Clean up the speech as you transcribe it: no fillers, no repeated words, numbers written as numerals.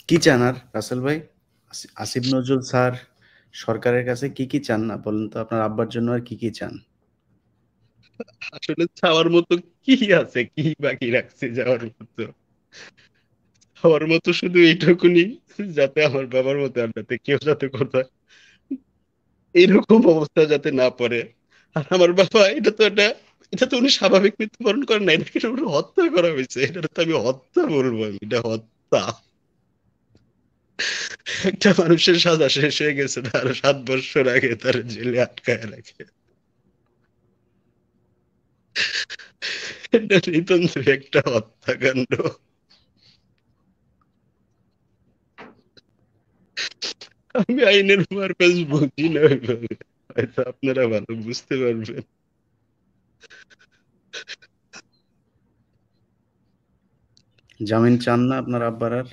কি চান আর রাসেল ভাই? আসিফ নজরুল স্যার সরকারের কাছে কি চান না বলেন তো? আপনার আব্বার জন্য আর কি চান? আসলে চাওয়ার মতো কি আছে, কি বাকি রাখছে যাওয়ার মতো? আমার মতো শুধু এইটুকুনি, যাতে আমার বাবার মতো আর যাতে কেউ যাতে কোথায় এইরকম অবস্থা যাতে না পড়ে। আর আমার বাবা, এটা তো উনি স্বাভাবিক মৃত্যুবরণ করেন না, এটাকে ওরা হত্যা করা হয়েছে। এটা তো আমি হত্যা বলবো, এটা হত্যা। একটা মানুষের সাজা শেষ হয়ে গেছে, তার 7 বছর আগে তার জেলে আটকায় রাখে। এটা নিতান্ত একটা হত্যাকাণ্ড। আমি আইনের মারপ্যাচ বুঝি না ওইভাবে, হয়তো আপনারা ভালো বুঝতে পারবেন। জামিন চান না আপনার আব্বার আর?